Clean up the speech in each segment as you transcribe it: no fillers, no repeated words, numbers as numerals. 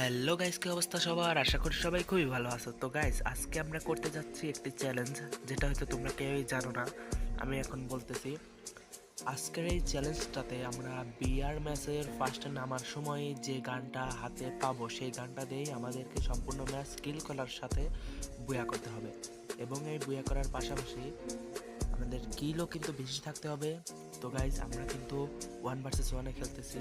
Hello guys, কি অবস্থা সবার? আশা করি সবাই খুবই ভালো আছো। তো গাইস, আজকে আমরা করতে যাচ্ছি একটি চ্যালেঞ্জ, যেটা হয়তো তোমরা কেউই জানো না। আমি এখন বলতেছি। আজকের এই চ্যালেঞ্জটাতে আমরা বিআর ম্যাচের ফার্স্টে নামার সময় যে গানটা হাতে পাবো, সেই গানটা দিয়েই আমাদেরকে সম্পূর্ণ ম্যাচ কিল করার সাথে বুয়া করতে হবে। এবং এই বুয়া করার পাশাপাশি আমাদের কিলও কিন্তু বেশি থাকতে হবে। তো গাইজ, আমরা কিন্তু 1 ভার্সেস 1-এ খেলতেছি,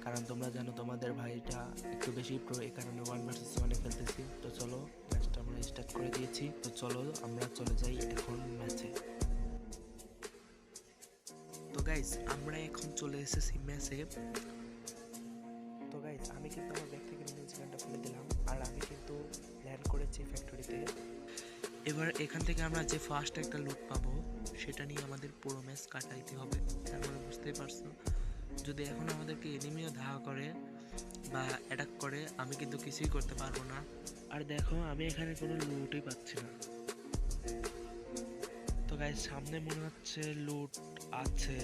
কারণ তোমরা জানো তোমাদের ভাইটা একটু বেশি প্রো, এই কারণে 1 ভার্সেস 1-এ খেলতেছি। তো চলো, ম্যাচটা আমরা স্টার্ট করে দিয়েছি। তো চলো আমরা চলে যাই এখন ম্যাচে। তো গাইজ, আমরা এখন চলে এসেছি ম্যাচে। তো গাইজ, আমি কিন্তু আমার ব্যাগ থেকে মিউজিক গানটা ফেলে দিলাম, আর আমি কিন্তু ল্যান্ড করেছি ফ্যাক্টরিতে। এবার এখান থেকে আমরা যে ফার্স্ট একটা লুট পাবো, সেটা নিয়ে আমাদের পুরো ম্যাচ কাটাইতে হবে। তারপরে বুঝতেই পারছো, যদি এখন আমাদেরকে এনিমিও ধাওয়া করে বা অ্যাটাক করে, আমি কিন্তু কিছুই করতে পারবো না। আর দেখো, আমি এখানে কোনো লুটই পাচ্ছি না। তো গাইস, সামনে মনে হচ্ছে লুট আছে।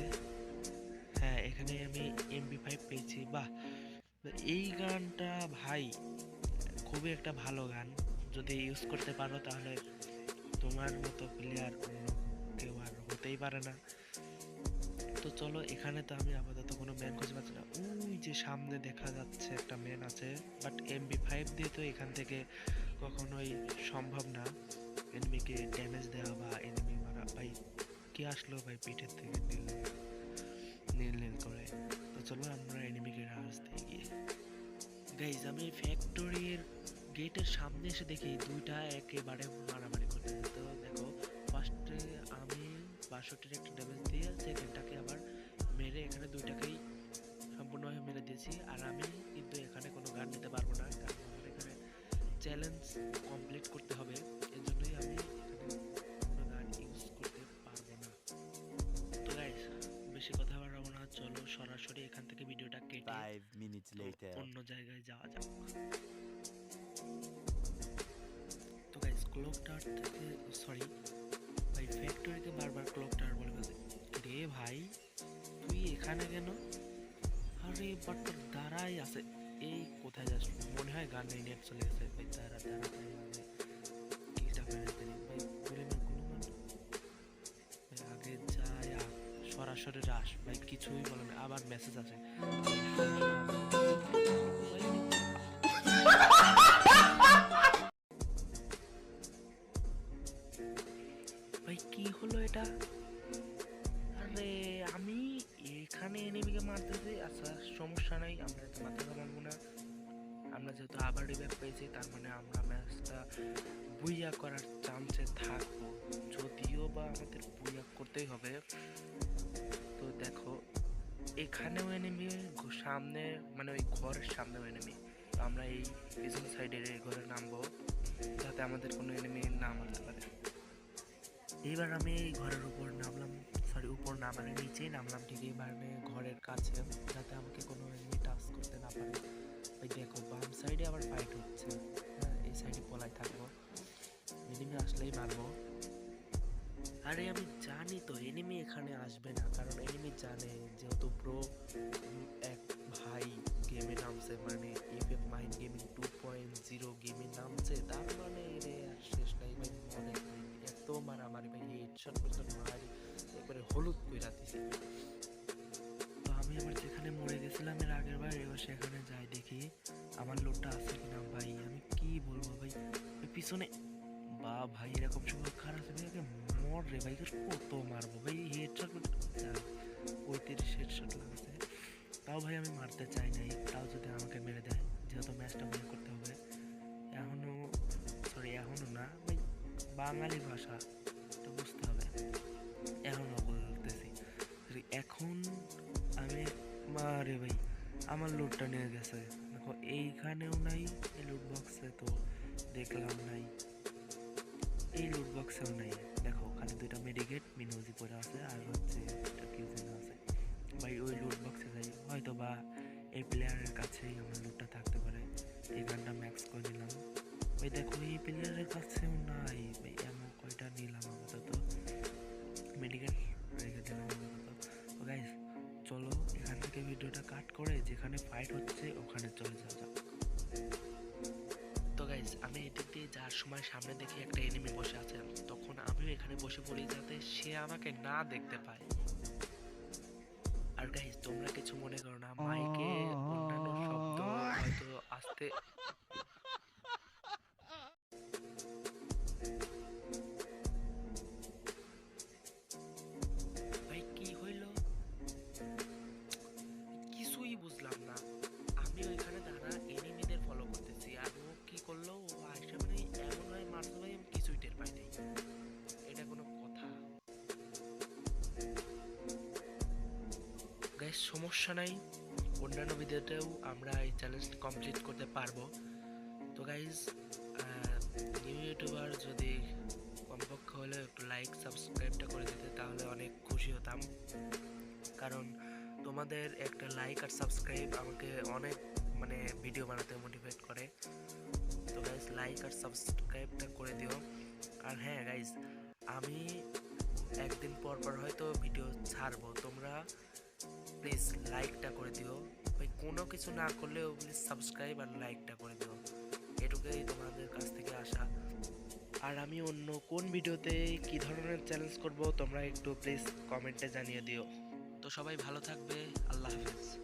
হ্যাঁ, এখানে আমি MP5 পেয়েছি। বাহ, এই গানটা ভাই খুবই একটা ভালো গান। যদি ইউজ করতে পারো তাহলে তোমার মতো প্লেয়ার অন্য কেউ আর হতেই পারে না। তো চলো, এখানে তো আমি আপাতত কোনো ম্যান খুঁজে পাচ্ছি না। ওই যে সামনে দেখা যাচ্ছে একটা ম্যান আছে, বাট MP5 দিয়ে তো এখান থেকে কখনোই সম্ভব না এনিমিকে ড্যামেজ দেওয়া বা এনিমি মারা। ভাই কে আসলো ভাই পিঠের থেকে নীল নীল নীল করে? তো চলো আমরা এনিমিকে রাশ দিই গিয়ে। গাইজ, আমি ফ্যাক্টরির গেটের সামনে এসে দেখি দুইটা একেবারে মারামারি করতেছে। তো দেখো, ফার্স্টে আমি 62-র একটা ড্যামেজ দিয়ে সেকেন্ডটাকে আবার মেরে এখানে দুইটাকেই সম্পূর্ণভাবে মেরে দিয়েছি। আর আমি কিন্তু এখানে কোনো গান নিতে পারবো না, কারণ আমার এখানে চ্যালেঞ্জ কমপ্লিট করতে হবে। এর জন্যই আমি এখানে কোনো গান ইউজ করতে পারবো না। তো গাইস, বেশি কথা বাড়াবো না, চলো সরাসরি এখান থেকে ভিডিওটা কেটে 5 minutes তো later. অন্য জায়গায় যাওয়া যাক। তো গাইস, ক্লক টাওয়ার থেকে, সরি ভাই, ফ্যাক্টরিকে বারবার ক্লক টাওয়ার বলে ফেলছে। রে ভাই, তুই এখানে কেন? আরে বাট দাঁড়াই আছে। এই কোথায় যাস? মনে হয় গান নেই, নেট চলে গেছে। ভাই দাঁড়া দাঁড়া ভাই, আগে কিলটা ফেলে দিই ভাই। গুলি মার গুলি মার ভাই, আগে যায় সরাসরি রাস ভাই, কিছুই বলে না। আবার মেসেজ আছে ভাই। ভাই কি হলো এটা? আরে আমি এখানে এনিমিকে মারতেছি। আচ্ছা, সমস্যা নাই, আমরা এত মাথা ঘামাবো না। আমরা যেহেতু আবার রিভাইভ পেয়েছি, তার মানে আমরা ম্যাচটা বুইয়া করার চান্সে থাকবো, যদিও বা আমাদের বুইয়া করতেই হবে। তো দেখো, এখানেও এনিমি, সামনে মানে ওই ঘরের সামনেও এনিমি। তো আমরা এই পিছন সাইডের এই ঘরে নামবো, যাতে আমাদের কোনো এনিমি না মারতে পারে। এইবার আমি এই ঘরের উপর নামলাম, সরি উপর না মানে নিচেই নামলাম ঠিকই, মানে ঘরের কাছে, যাতে আমাকে কোনো এনিমি টাচ করতে না পারে। ওই দেখো, বাম সাইডে আবার ফাইট হচ্ছে। হ্যাঁ, এই সাইডে পলাই থাকবো, এনিমি আসলেই মারবো। আরে আমি জানি তো এনিমি এখানে আসবে না, কারণ এনিমি জানে যেহেতু প্রো এক ভাই গেমে নামছে, মানে এফএফ মাইন্ড গেমিং 2.0 গেমে নামছে, তার মানে এরে আর শেষ নাই ভাই। মনে এত মারামারি ভাই, হেডশট পর্যন্ত মারি একবারে হলুদ কইরা দিছে। তো আমি আবার যেখানে মরে গেছিলাম এর আগের বার, এবার সেখানে যাই দেখি আমার লোডটা আছে কিনা। ভাই আমি কি বলবো ভাই, ওই পিছনে বা ভাই এরকম সময় খারাপ আছে ভাই, মর রে ভাই, কত মারবো ভাই, হেডশট 35 হেডশট লাগছে। তাও ভাই আমি মারতে চাই নাই, তাও যদি আমাকে মেরে দেয়, যেহেতু ম্যাচটা উইন করতে হবে। এখনো, সরি এখনো না ভাই, বাঙালি ভাষা এটা বুঝতে হবে। এখনো বলতেছি, এখন আমি মারে ভাই, আমার লুটটা নিয়ে গেছে। দেখো এইখানেও নাই, এই লুট বক্সে তো দেখলাম নাই, এই লুট বক্সেও নাই। দেখো খালি দুইটা মেডিকেট মিনোজি পড়ে আছে, আর হচ্ছে একটা কিউজিন আছে। ভাই ওই লুট বক্সে যাই, হয়তো বা এই প্লেয়ারের কাছেই আমার লুটটা থাকতে পারে। এই গানটা ম্যাক্স করে নিলাম। ভাই দেখো, এই প্লেয়ারের কাছেও নাই ভাই। এমন কয়টা নিলাম আপাতত, মেডিকেট রেখে দিলাম আপাতত। তো গাইস, চলো এখান থেকে ভিডিওটা কাট করে যেখানে ফাইট হচ্ছে ওখানে চলে যাওয়া যাক। গাইজ আমি এদিক দিয়ে যাওয়ার সময় সামনে দেখি একটা এনিমি বসে আছে, তখন আমিও এখানে বসে পড়ি যাতে সে আমাকে না দেখতে পায়। আর গাইজ তোমরা কিছু মনে করো না, মাইকে অন্যান্য শব্দ হয়তো আস্তে ভাই কি হইলো কিছুই বুঝলাম না। আমিও এখানে দাঁড়া এনিমিদের ফলো করতেছি আর ও কি করলো, ও আইসা মানে এমন হয় মারতে ভাই আমি কিছুই টের পাই নাই। এটা কোনো কথা? গাইস সমস্যা নাই, অন্যান্য ভিডিওতেও আমরা এই চ্যালেঞ্জটি কমপ্লিট করতে পারবো। তো গাইস নিউ ইউটিউবার যদি কমপক্ষে হলে একটু লাইক সাবস্ক্রাইবটা করে দিতে তাহলে অনেক খুশি হতাম, কারণ তোমাদের একটা লাইক আর সাবস্ক্রাইব আমাকে অনেক মানে ভিডিও বানাতে মোটিভেট করে। তো গাইস লাইক আর সাবস্ক্রাইবটা করে দিও। আর হ্যাঁ গাইস আমি একদিন পর পর হয়তো ভিডিও ছাড়বো, তোমরা প্লিজ লাইকটা করে দিও ভাই, কোনো কিছু না করলেও প্লিজ সাবস্ক্রাইব আর লাইকটা করে দিও, এটুকুই তোমাদের কাছ থেকে আসা। আর আমি অন্য কোন ভিডিওতে কি ধরনের চ্যালেঞ্জ করব তোমরা একটু প্লিজ কমেন্টে জানিয়ে দিও। তো সবাই ভালো থাকবে, আল্লাহ হাফেজ।